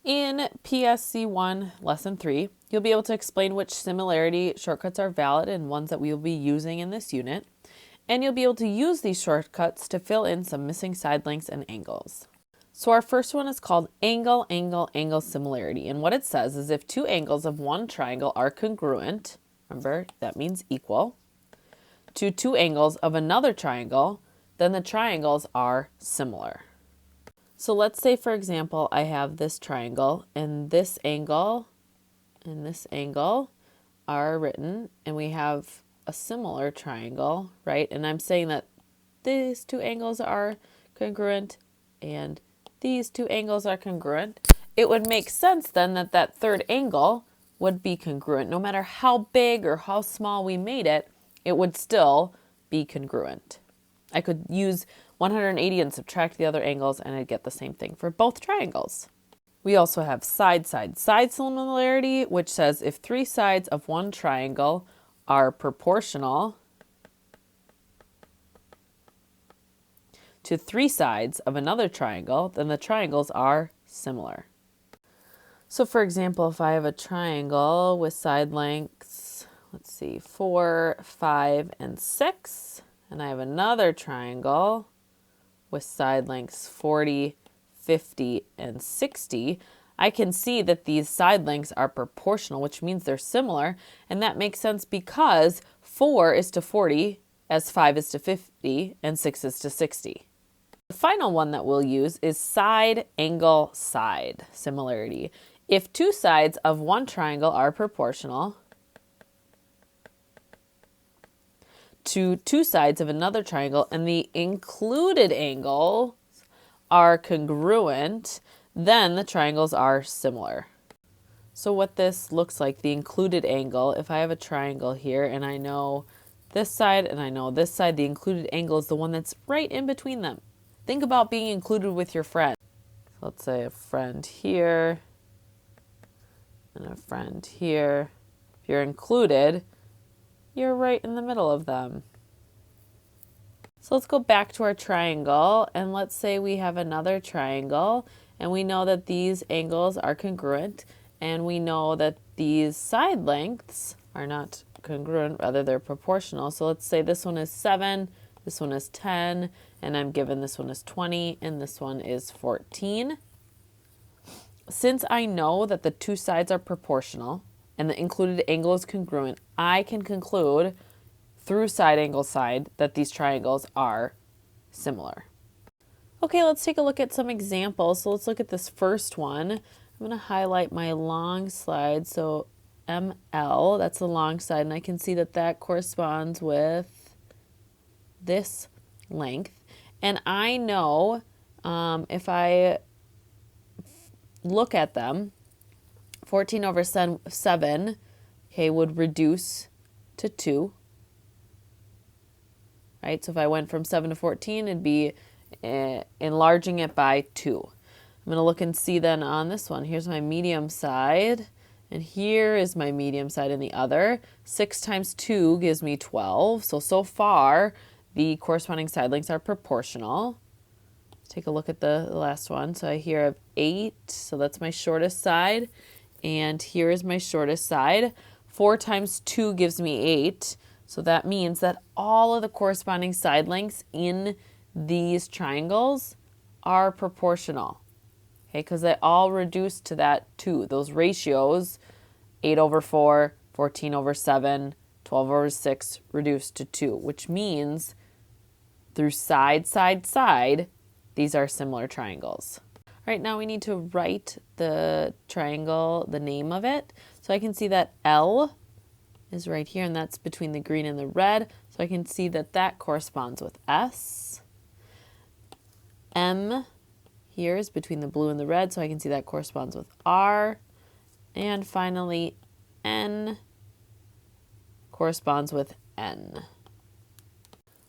In PSC1 Lesson 3, you'll be able to explain which similarity shortcuts are valid and ones that we will be using in this unit. And you'll be able to use these shortcuts to fill in some missing side lengths and angles. So our first one is called angle, angle, angle similarity. And what it says is if two angles of one triangle are congruent, remember that means equal, to two angles of another triangle, then the triangles are similar. So let's say, for example, I have this triangle and this angle and this angle are written, and we have a similar triangle, right? And I'm saying that these two angles are congruent and these two angles are congruent. It would make sense then that that third angle would be congruent. No matter how big or how small we made it, it would still be congruent. I could use 180 and subtract the other angles and I'd get the same thing for both triangles. We also have side similarity, which says if three sides of one triangle are proportional to three sides of another triangle, then the triangles are similar. So for example, if I have a triangle with side lengths, let's see, 4, 5, and 6, and I have another triangle with side lengths 40, 50, and 60, I can see that these side lengths are proportional, which means they're similar, and that makes sense because 4 is to 40, as 5 is to 50, and 6 is to 60. The final one that we'll use is side, angle, side similarity. If two sides of one triangle are proportional to two sides of another triangle and the included angles are congruent, then the triangles are similar. So what this looks like, the included angle, if I have a triangle here and I know this side and I know this side, the included angle is the one that's right in between them. Think about being included with your friend. So let's say a friend here and a friend here. If you're included, you're right in the middle of them. So let's go back to our triangle, and let's say we have another triangle and we know that these angles are congruent and we know that these side lengths are not congruent, rather they're proportional. So let's say this one is 7, this one is 10, and I'm given this one is 20 and this one is 14. Since I know that the two sides are proportional and the included angle is congruent, I can conclude through side, angle, side that these triangles are similar. Okay, let's take a look at some examples. So let's look at this first one. I'm going to highlight my long slide. So ML, that's the long side, and I can see that that corresponds with this length. And I know if I look at them, 14 over 7, okay, would reduce to 2. Right, so if I went from 7 to 14, it'd be enlarging it by 2. I'm going to look and see then on this one. Here's my medium side, and here is my medium side in the other. 6 times 2 gives me 12. So far, the corresponding side lengths are proportional. Take a look at the last one. So I here have 8, so that's my shortest side, and here is my shortest side. 4 times 2 gives me 8. So that means that all of the corresponding side lengths in these triangles are proportional, okay, because they all reduce to that 2. Those ratios, 8 over 4, 14 over 7, 12 over 6, reduced to 2, which means through side, these are similar triangles. All right, now we need to write the triangle, the name of it. So I can see that L is right here, and that's between the green and the red. So I can see that that corresponds with S. M here is between the blue and the red, so I can see that corresponds with R. And finally, N corresponds with N.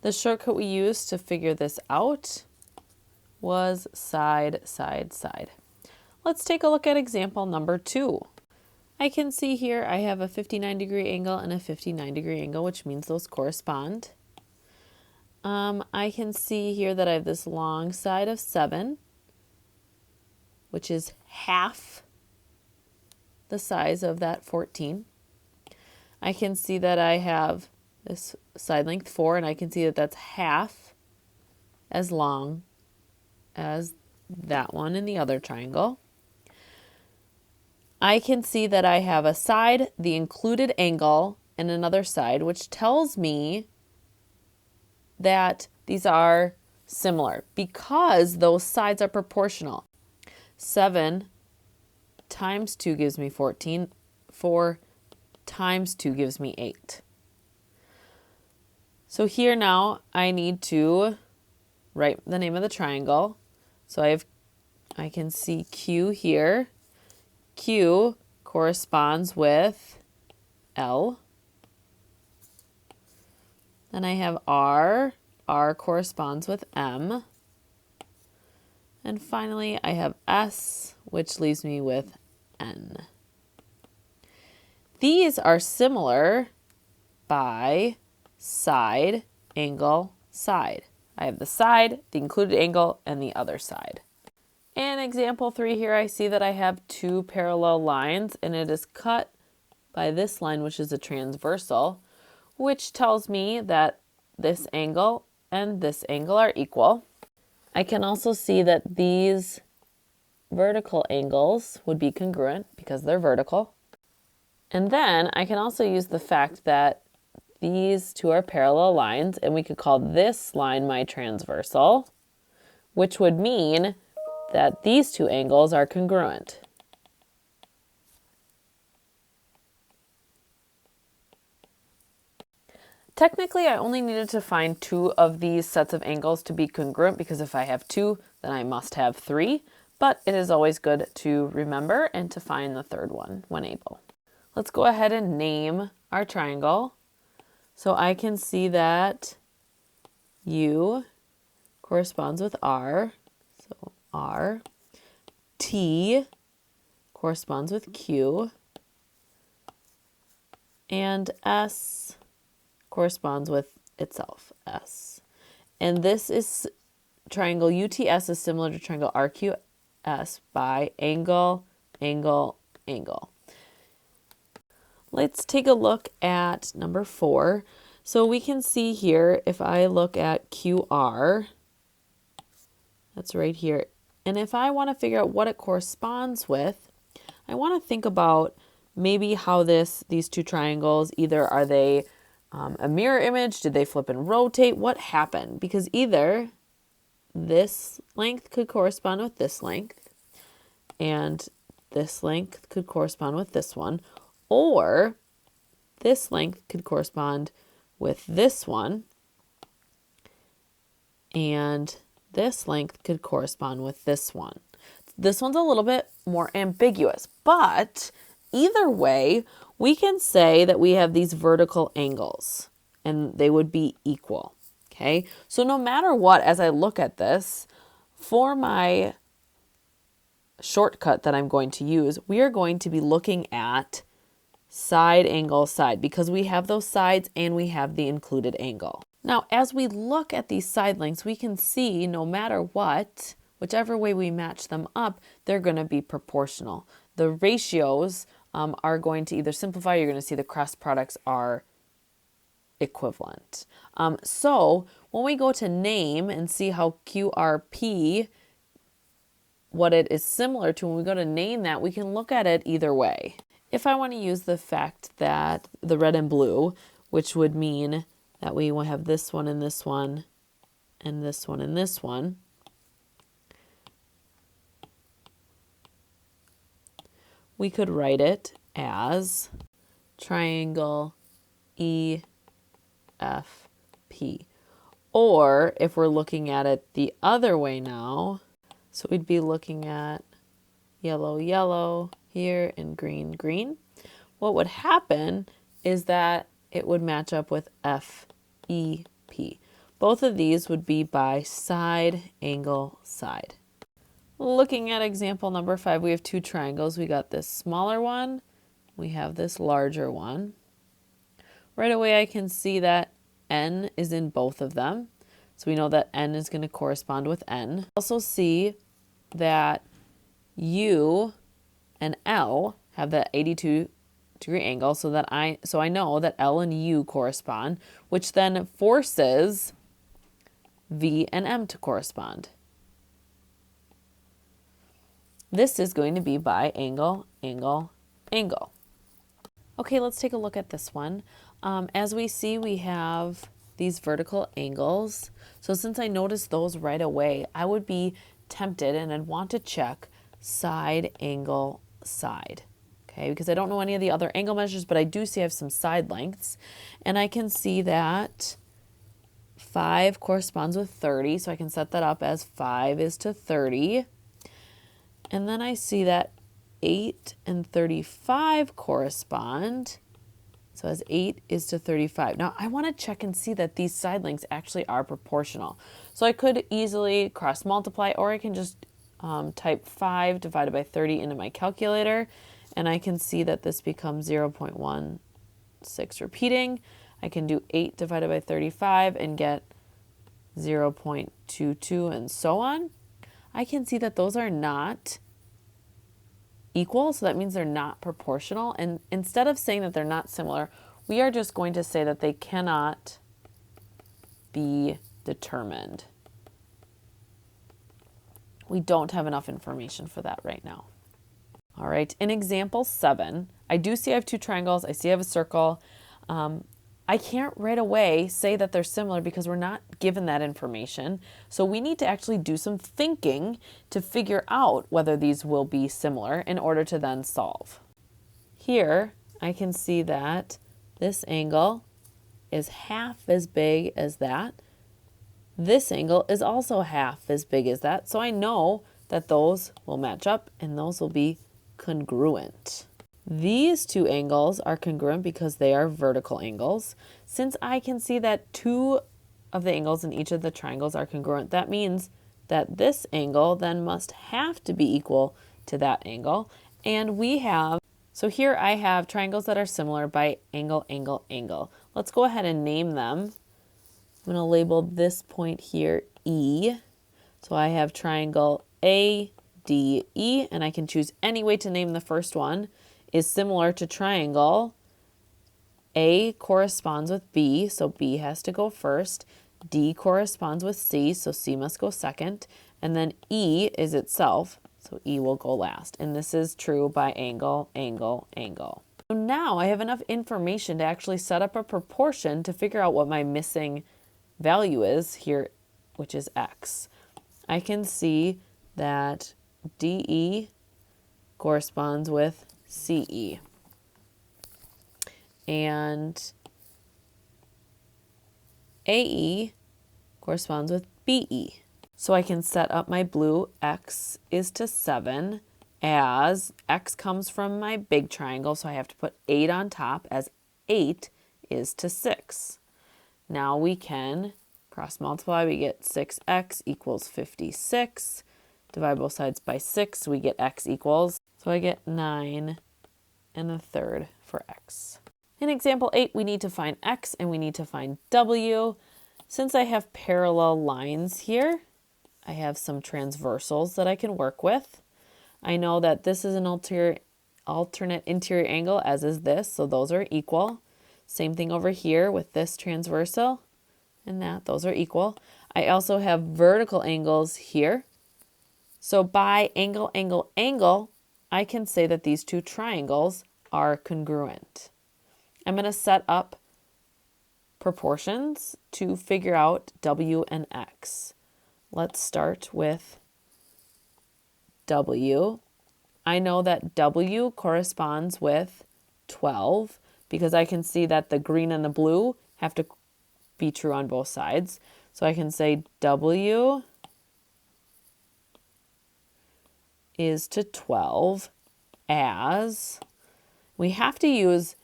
The shortcut we used to figure this out was side. Let's take a look at example number 2. I can see here I have a 59-degree angle and a 59-degree angle, which means those correspond. I can see here that I have this long side of 7, which is half the size of that 14. I can see that I have this side length 4, and I can see that that's half as long as that one in the other triangle. I can see that I have a side, the included angle, and another side, which tells me that these are similar because those sides are proportional. 7 times 2 gives me 14. 4 times 2 gives me 8. So here now I need to write the name of the triangle. So I can see Q here. Q corresponds with L. Then I have R. R corresponds with M. And finally, I have S, which leaves me with N. These are similar by side, angle, side. I have the side, the included angle, and the other side. In example 3 here, I see that I have 2 parallel lines, and it is cut by this line, which is a transversal, which tells me that this angle and this angle are equal. I can also see that these vertical angles would be congruent because they're vertical. And then I can also use the fact that these 2 are parallel lines, and we could call this line my transversal, which would mean that these 2 angles are congruent. Technically, I only needed to find 2 of these sets of angles to be congruent, because if I have 2, then I must have 3, but it is always good to remember and to find the third one when able. Let's go ahead and name our triangle. So I can see that U corresponds with R, so R. T corresponds with Q, and S corresponds with itself, S. And this is triangle UTS is similar to triangle RQS by angle, angle, angle. Let's take a look at number 4. So we can see here, if I look at QR, that's right here. And if I want to figure out what it corresponds with, I want to think about maybe how these 2 triangles, either are they a mirror image? Did they flip and rotate? What happened? Because either this length could correspond with this length, and this length could correspond with this one, or this length could correspond with this one, and this length could correspond with this one. This one's a little bit more ambiguous, but either way, we can say that we have these vertical angles and they would be equal. Okay, so no matter what, as I look at this, for my shortcut that I'm going to use, we are going to be looking at side, angle, side, because we have those sides and we have the included angle. Now, as we look at these side lengths, we can see no matter what, whichever way we match them up, they're going to be proportional. The ratios are going to either simplify, you're going to see the cross products are equivalent. So when we go to name and see how QRP, what it is similar to, when we go to name that, we can look at it either way. If I want to use the fact that the red and blue, which would mean that we will have this one and this one and this one and this one, we could write it as triangle EFP. Or if we're looking at it the other way now, so we'd be looking at yellow, yellow here and green, green. What would happen is that it would match up with FEP. Both of these would be by side, angle, side. Looking at example number 5, we have 2 triangles. We got this smaller one, we have this larger one. Right away I can see that N is in both of them. So we know that N is going to correspond with N. Also see that U and L have that 82-degree angle, so I know that L and U correspond, which then forces V and M to correspond. This is going to be by angle, angle, angle. Okay, let's take a look at this one. As we see, we have these vertical angles. So since I noticed those right away, I would be tempted and I'd want to check side, angle, side. Okay, because I don't know any of the other angle measures, but I do see I have some side lengths. And I can see that 5 corresponds with 30, so I can set that up as 5 is to 30. And then I see that 8 and 35 correspond. So as 8 is to 35. Now I want to check and see that these side lengths actually are proportional. So I could easily cross multiply, or I can just type 5 divided by 30 into my calculator. And I can see that this becomes 0.16 repeating. I can do 8 divided by 35 and get 0.22 and so on. I can see that those are not equal, so that means they're not proportional. And instead of saying that they're not similar, we are just going to say that they cannot be determined. We don't have enough information for that right now. All right, in example 7, I do see I have two triangles. I see I have a circle. I can't right away say that they're similar because we're not given that information. So we need to actually do some thinking to figure out whether these will be similar in order to then solve. Here, I can see that this angle is half as big as that. This angle is also half as big as that. So I know that those will match up and those will be congruent. These two angles are congruent because they are vertical angles. Since I can see that 2 of the angles in each of the triangles are congruent, that means that this angle then must have to be equal to that angle. And so here I have triangles that are similar by angle, angle, angle. Let's go ahead and name them. I'm going to label this point here E. So I have triangle ADE, and I can choose any way to name the first one. Is similar to triangle. A corresponds with B, so B has to go first. D corresponds with C, so C must go second. And then E is itself, so E will go last. And this is true by angle, angle, angle. So now I have enough information to actually set up a proportion to figure out what my missing value is here, which is X. I can see that DE corresponds with CE. And AE corresponds with BE. So I can set up my blue X is to 7 as X comes from my big triangle, so I have to put 8 on top as 8 is to 6. Now we can cross multiply. We get 6X equals 56. Divide both sides by 6, we get X equals. So I get 9 1/3 for X. In example 8, we need to find X and we need to find W. Since I have parallel lines here, I have some transversals that I can work with. I know that this is an alternate interior angle, as is this, so those are equal. Same thing over here with this transversal and that, those are equal. I also have vertical angles here. So by angle, angle, angle, I can say that these two triangles are congruent. I'm going to set up proportions to figure out W and X. Let's start with W. I know that W corresponds with 12 because I can see that the green and the blue have to be true on both sides. So I can say W is to 12 as we have to use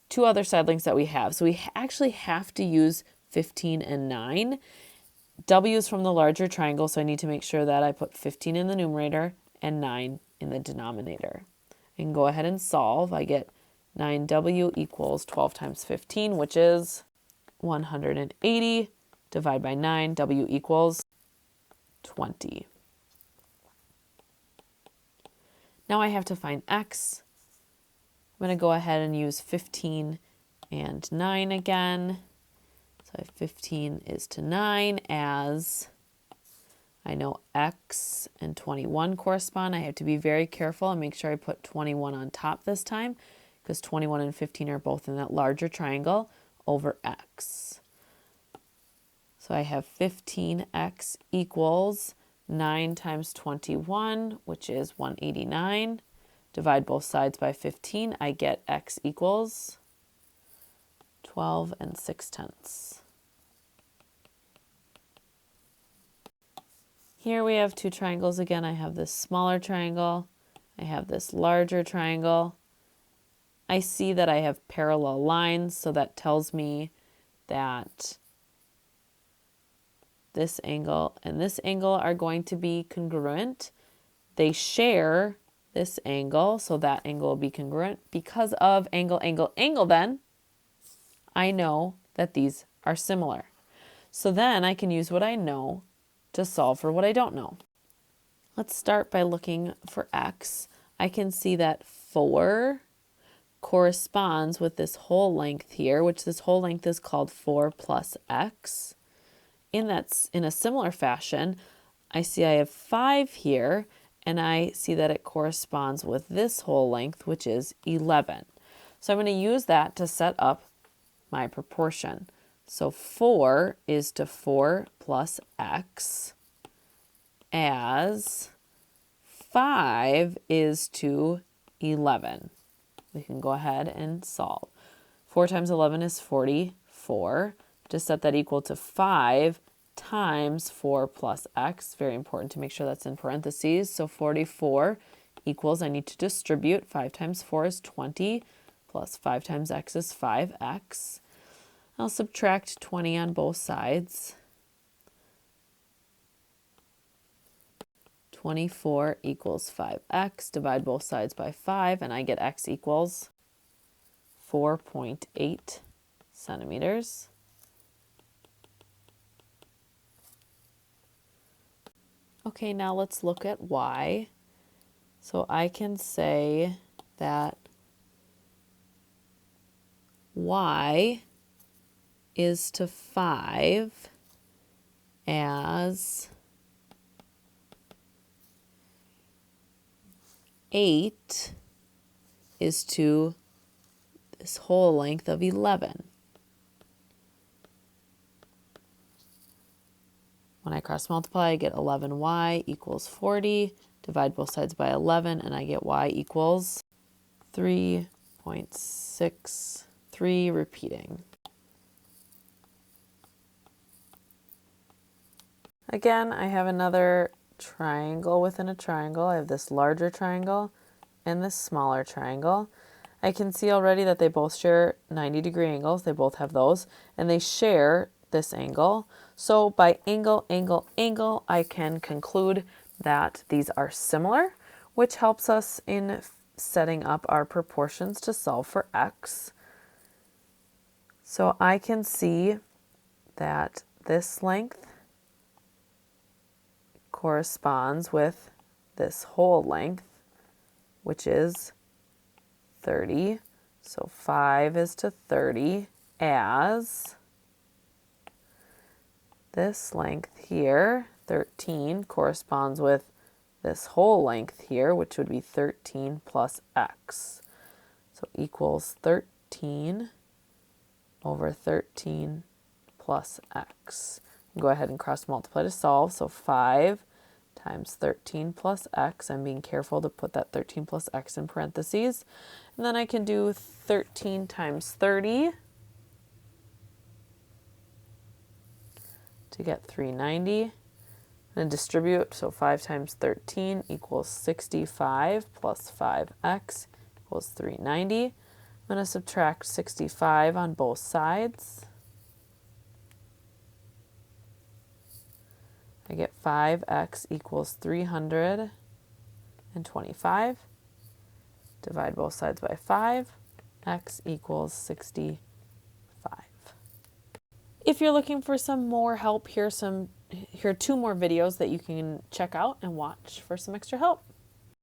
2 other side lengths that we have. So we actually have to use 15 and 9. W is from the larger triangle, so I need to make sure that I put 15 in the numerator and 9 in the denominator. I can go ahead and solve. I get 9W equals 12 times 15, which is 180. Divide by 9, W equals 20. Now I have to find x. I'm going to go ahead and use 15 and 9 again. So 15 is to 9 as I know x and 21 correspond. I have to be very careful and make sure I put 21 on top this time because 21 and 15 are both in that larger triangle over x. So I have 15x equals 9 times 21, which is 189. Divide both sides by 15. I get x equals 12 and 6/10. Here we have two triangles again. I have this smaller triangle. I have this larger triangle. I see that I have parallel lines, so that tells me that this angle and this angle are going to be congruent. They share this angle, so that angle will be congruent. Because of angle, angle, angle, then I know that these are similar. So then I can use what I know to solve for what I don't know. Let's start by looking for x. I can see that 4 corresponds with this whole length here, which this whole length is called 4 plus x. In a similar fashion, I see I have 5 here, and I see that it corresponds with this whole length, which is 11. So I'm going to use that to set up my proportion. So 4 is to 4 plus x as 5 is to 11. We can go ahead and solve. 4 times 11 is 44. Just set that equal to 5 times 4 plus x. Very important to make sure that's in parentheses. So 44 equals, I need to distribute. 5 times 4 is 20, plus 5 times x is 5x. I'll subtract 20 on both sides. 24 equals 5x. Divide both sides by 5, and I get x equals 4.8 centimeters. Okay, now let's look at y. So I can say that y is to 5 as 8 is to this whole length of 11. When I cross multiply, I get 11y equals 40. Divide both sides by 11, and I get y equals 3.63 repeating. Again, I have another triangle within a triangle. I have this larger triangle and this smaller triangle. I can see already that they both share 90-degree angles. They both have those, and they share this angle. So by angle, angle, angle, I can conclude that these are similar, which helps us in setting up our proportions to solve for x. So I can see that this length corresponds with this whole length, which is 30. So 5 is to 30 as this length here, 13, corresponds with this whole length here, which would be 13 plus x. So equals 13 over 13 plus x. Go ahead and cross multiply to solve. So 5 times 13 plus x. I'm being careful to put that 13 plus x in parentheses. And then I can do 13 times 30 to get 390. And distribute, so 5 times 13 equals 65 plus 5x equals 390. I'm going to subtract 65 on both sides. I get 5x equals 325. Divide both sides by 5. X equals 65. If you're looking for some more help, here are 2 more videos that you can check out and watch for some extra help.